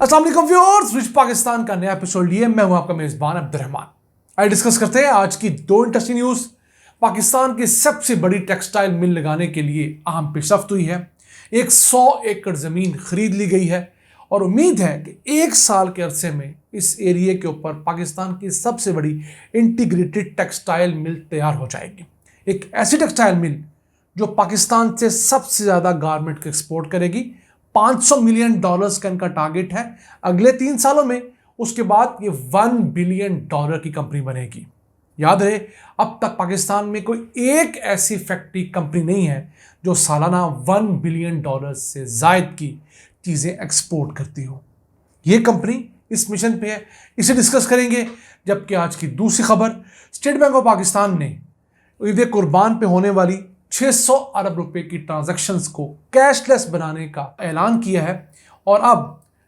अस्सलाम वालेकुम viewers, rich Pakistan का नया एपिसोड लिए मैं हूं आपका मेजबान अब्दुर्रहमान। आइए डिस्कस करते हैं आज की दो इंटरेस्टिंग न्यूज। पाकिस्तान की सबसे बड़ी टेक्सटाइल मिल लगाने के लिए अहम पेशरफ्त हुई है। 100 एकड़ जमीन खरीद ली गई है और उम्मीद है कि एक साल के अरसे में इस एरिया के ऊपर पाकिस्तान की सबसे बड़ी इंटीग्रेटेड टेक्सटाइल मिल तैयार हो जाएगी। एक ऐसी टेक्सटाइल मिल जो पाकिस्तान से सबसे ज़्यादा गारमेंट को एक्सपोर्ट करेगी। $500 मिलियन का इनका टारगेट है अगले 3 सालों में। उसके बाद ये $1 बिलियन की कंपनी बनेगी। याद रहे, अब तक पाकिस्तान में कोई एक ऐसी फैक्ट्री कंपनी नहीं है जो सालाना $1 बिलियन से जायद की चीज़ें एक्सपोर्ट करती हो। ये कंपनी इस मिशन पे है, इसे डिस्कस करेंगे। जबकि आज की दूसरी खबर, स्टेट बैंक ऑफ पाकिस्तान ने ईद कुर्बान पे होने वाली 600 अरब रुपए की ट्रांजैक्शंस को कैशलेस बनाने का ऐलान किया है और अब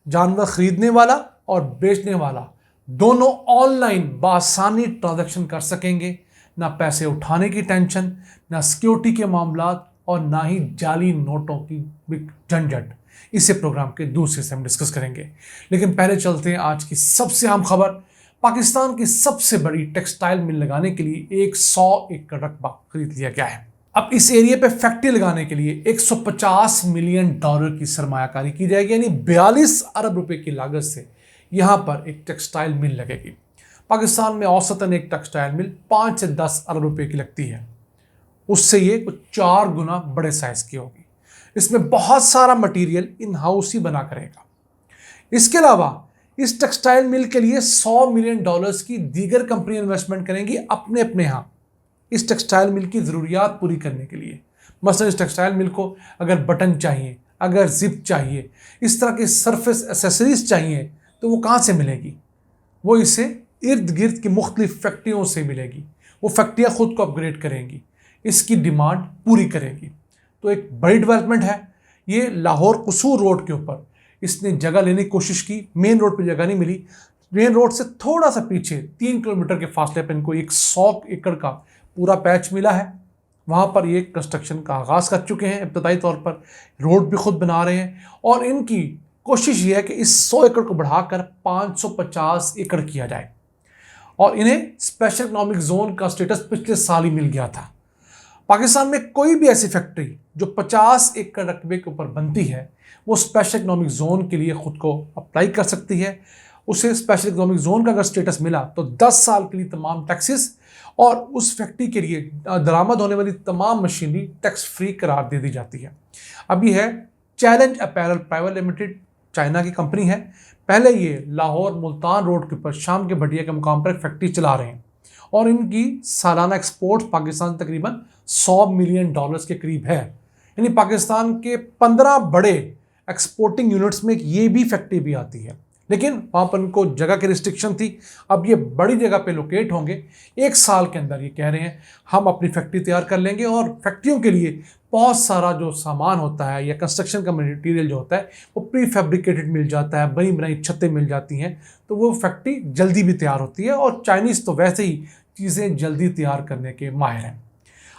जानवर खरीदने वाला और बेचने वाला दोनों ऑनलाइन बासानी ट्रांजैक्शन कर सकेंगे। ना पैसे उठाने की टेंशन, ना सिक्योरिटी के मामला और ना ही जाली नोटों की झंझट। इसे प्रोग्राम के दूसरे से हम डिस्कस करेंगे, लेकिन पहले चलते हैं आज की सबसे अहम खबर। पाकिस्तान की सबसे बड़ी टेक्सटाइल मिल लगाने के लिए 100 एकड़ रकबा खरीद लिया गया है। अब इस एरिया पे फैक्ट्री लगाने के लिए $150 मिलियन की सरमायाकारी की जाएगी, यानी 42 अरब रुपए की लागत से यहाँ पर एक टेक्सटाइल मिल लगेगी। पाकिस्तान में औसतन एक टेक्सटाइल मिल 5 से 10 अरब रुपए की लगती है, उससे ये कुछ 4 गुना बड़े साइज की होगी। इसमें बहुत सारा मटेरियल इन हाउस ही बना करेगा। इसके अलावा इस टेक्सटाइल मिल के लिए $100 मिलियन की दीगर कंपनी इन्वेस्टमेंट करेंगी अपने अपने यहाँ इस टेक्सटाइल मिल की ज़रूरियात पूरी करने के लिए। मसलन इस टेक्सटाइल मिल को अगर बटन चाहिए, अगर जिप चाहिए, इस तरह के सरफेस एसेसरीज चाहिए, तो वो कहाँ से मिलेगी? वो इसे इर्द गिर्द की मुख्तलिफ फैक्ट्रियों से मिलेगी। वो फैक्ट्रियाँ खुद को अपग्रेड करेंगी, इसकी डिमांड पूरी करेंगी। तो एक बड़ी डेवलपमेंट है ये। लाहौर कसूर रोड के ऊपर इसने जगह लेने की कोशिश की, मेन रोड पर जगह नहीं मिली। मेन रोड से थोड़ा सा पीछे 3 किलोमीटर के फासले पर इनको 100 एकड़ का पूरा पैच मिला है। वहाँ पर ये कंस्ट्रक्शन का आगाज़ कर चुके हैं। इब्तदाई तौर पर रोड भी खुद बना रहे हैं और इनकी कोशिश ये है कि इस 100 एकड़ को बढ़ाकर 550 एकड़ किया जाए। और इन्हें स्पेशल इकोनॉमिक जोन का स्टेटस पिछले साल ही मिल गया था। पाकिस्तान में कोई भी ऐसी फैक्ट्री जो 50 एकड़ रकबे के ऊपर बनती है, वो स्पेशल इकोनॉमिक जोन के लिए खुद को अप्लाई कर सकती है। उसे स्पेशल इकोनॉमिक जोन का अगर स्टेटस मिला तो 10 साल के लिए तमाम टैक्सेस और उस फैक्ट्री के लिए दरामद होने वाली तमाम मशीनरी टैक्स फ्री करार दे दी जाती है। अभी है challenge apparel private limited, China की कंपनी है। पहले ये लाहौर मुल्तान रोड के ऊपर शाम के भटिया के मुकाम पर एक फैक्ट्री चला रहे हैं और इनकी सालाना एक्सपोर्ट पाकिस्तान तकरीबन $100 मिलियन के करीब है। यानी पाकिस्तान के 15 बड़े एक्सपोर्टिंग यूनिट्स में ये भी फैक्ट्री भी आती है, लेकिन वहाँ पर उनको जगह की रिस्ट्रिक्शन थी। अब ये बड़ी जगह पे लोकेट होंगे। 1 साल के अंदर ये कह रहे हैं हम अपनी फैक्ट्री तैयार कर लेंगे और फैक्ट्रियों के लिए बहुत सारा जो सामान होता है या कंस्ट्रक्शन का मटेरियल जो होता है वो प्री फैब्रिकेटेड मिल जाता है, बनी बनाई छतें मिल जाती हैं, तो वो फैक्ट्री जल्दी भी तैयार होती है। और चाइनीज़ तो वैसे ही चीज़ें जल्दी तैयार करने के माहिर हैं।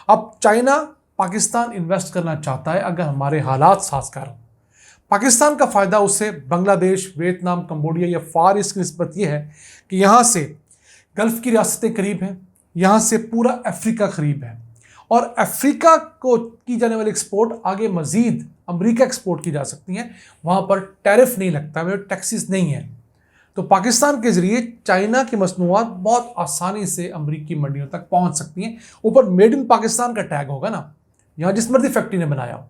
अब चाइना पाकिस्तान इन्वेस्ट करना चाहता है अगर हमारे हालात साजगार हों। पाकिस्तान का फ़ायदा उससे बांग्लादेश, वियतनाम, कंबोडिया या फार ईस्ट की निस्बत यह है कि यहाँ से गल्फ़ की रियासतें करीब हैं, यहाँ से पूरा अफ्रीका करीब है और अफ्रीका को की जाने वाली एक्सपोर्ट आगे मज़ीद अमेरिका एक्सपोर्ट की जा सकती हैं। वहाँ पर टैरिफ नहीं लगता है, टैक्सेस नहीं है। तो पाकिस्तान के ज़रिए चाइना की मसनूआत बहुत आसानी से अमेरिकी मंडियों तक पहुँच सकती हैं। ऊपर मेड इन पाकिस्तान का टैग होगा ना, यहाँ जिस मर्जी फैक्ट्री ने बनाया हो।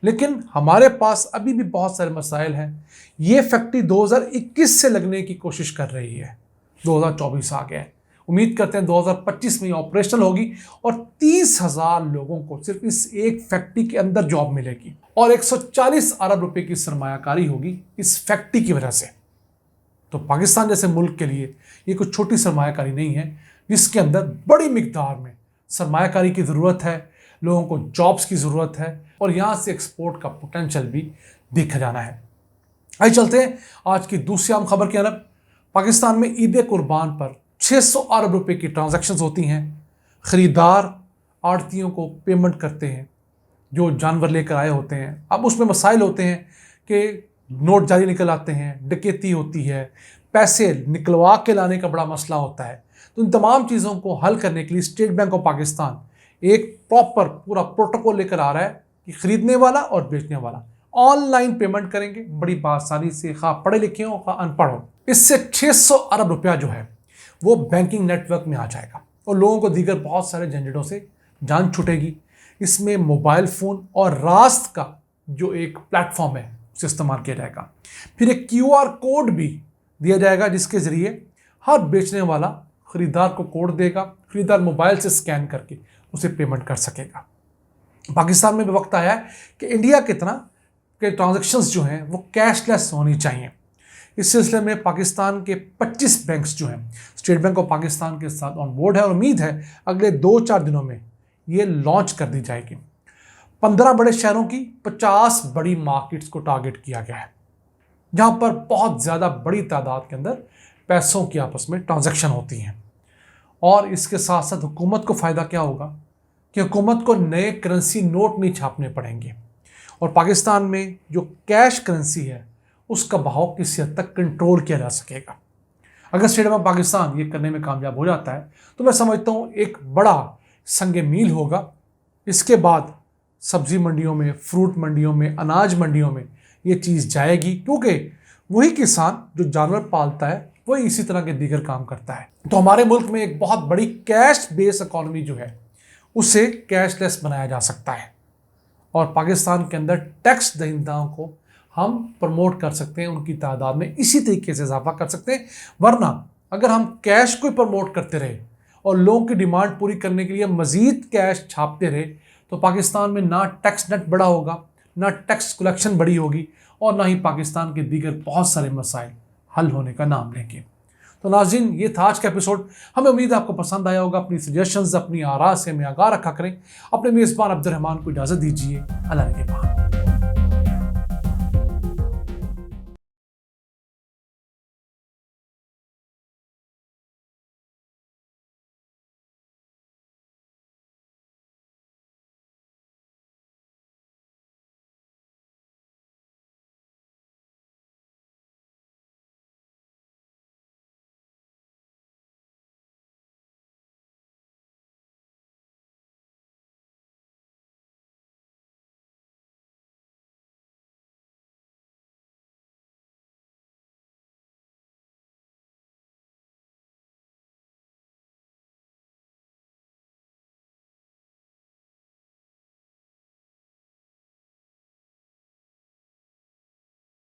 लेकिन हमारे पास अभी भी बहुत सारे मसाइल हैं। ये फैक्ट्री 2021 से लगने की कोशिश कर रही है, 2024 आ गया है। उम्मीद करते हैं 2025 में ये ऑपरेशनल होगी और 30,000 लोगों को सिर्फ इस एक फैक्ट्री के अंदर जॉब मिलेगी और 140 अरब रुपए की सरमायाकारी होगी इस फैक्ट्री की वजह से। तो पाकिस्तान जैसे मुल्क के लिए ये कुछ छोटी सरमायाकारी नहीं है, जिसके अंदर बड़ी मिकदार में सरमायाकारी की ज़रूरत है, लोगों को जॉब्स की ज़रूरत है और यहाँ से एक्सपोर्ट का पोटेंशियल भी देखा जाना है। आइए चलते हैं आज की दूसरी आम खबर की तरफ। पाकिस्तान में ईद कुर्बान पर 600 अरब रुपए की ट्रांजैक्शंस होती हैं। ख़रीदार आड़तियों को पेमेंट करते हैं जो जानवर लेकर आए होते हैं। अब उसमें मसाइल होते हैं कि नोट जारी निकल आते हैं, डकैती होती है, पैसे निकलवा के लाने का बड़ा मसला होता है। तो इन तमाम चीज़ों को हल करने के लिए स्टेट बैंक ऑफ पाकिस्तान एक प्रॉपर पूरा प्रोटोकॉल लेकर आ रहा है कि खरीदने वाला और बेचने वाला ऑनलाइन पेमेंट करेंगे बड़ी आसानी से, खा पढ़े लिखे हो खा अनपढ़ हो। इससे 600 अरब रुपया जो है वो बैंकिंग नेटवर्क में आ जाएगा और लोगों को दीगर बहुत सारे झंझटों से जान छूटेगी। इसमें मोबाइल फ़ोन और रास्त का जो एक प्लेटफॉर्म है उसे इस्तेमाल किया जाएगा। फिर एक QR कोड भी दिया जाएगा जिसके ज़रिए हर बेचने वाला ख़रीदार को कोड देगा, ख़रीदार मोबाइल से स्कैन करके उसे पेमेंट कर सकेगा। पाकिस्तान में भी वक्त आया है कि इंडिया की तरह के ट्रांजैक्शंस जो हैं वो कैशलेस होनी चाहिए। इस सिलसिले में पाकिस्तान के 25 बैंक्स जो हैं स्टेट बैंक ऑफ पाकिस्तान के साथ ऑन बोर्ड है और उम्मीद है अगले 2-4 दिनों में ये लॉन्च कर दी जाएगी। 15 बड़े शहरों की 50 बड़ी मार्केट्स को टारगेट किया गया है जहां पर बहुत ज़्यादा बड़ी तादाद के अंदर पैसों की आपस में ट्रांजैक्शन होती हैं। और इसके साथ साथ हुकूमत को फ़ायदा क्या होगा कि हुकूमत को नए करेंसी नोट नहीं छापने पड़ेंगे और पाकिस्तान में जो कैश करेंसी है उसका बहाव किसी हद तक कंट्रोल किया जा सकेगा। अगर स्टेट बैंक ऑफ पाकिस्तान ये करने में कामयाब हो जाता है तो मैं समझता हूँ एक बड़ा संग मील होगा। इसके बाद सब्जी मंडियों में, फ्रूट मंडियों में, अनाज मंडियों में ये चीज़ जाएगी क्योंकि वही किसान जो जानवर पालता है वही इसी तरह के दीगर काम करता है। तो हमारे मुल्क में एक बहुत बड़ी कैश बेस इकॉनमी जो है उसे कैशलेस बनाया जा सकता है और पाकिस्तान के अंदर टैक्स दहिंदाओं को हम प्रमोट कर सकते हैं, उनकी तादाद में इसी तरीके से इजाफा कर सकते हैं। वरना अगर हम कैश को प्रमोट करते रहे और लोगों की डिमांड पूरी करने के लिए मज़ीद कैश छापते रहे तो पाकिस्तान में ना टैक्स नेट बड़ा होगा, ना टैक्स कलेक्शन बड़ी होगी और ना ही पाकिस्तान के दीगर बहुत सारे मसाइल हल होने का नाम लेंगे। तो नाज़रीन, ये था आज का एपिसोड। हमें उम्मीद है आपको पसंद आया होगा। अपनी सजेशंस, अपनी आरा से हमें आगाह रखा करें। अपने मेज़बान अब्दुर्रहमान को इजाज़त दीजिए। अल्लाह के पास।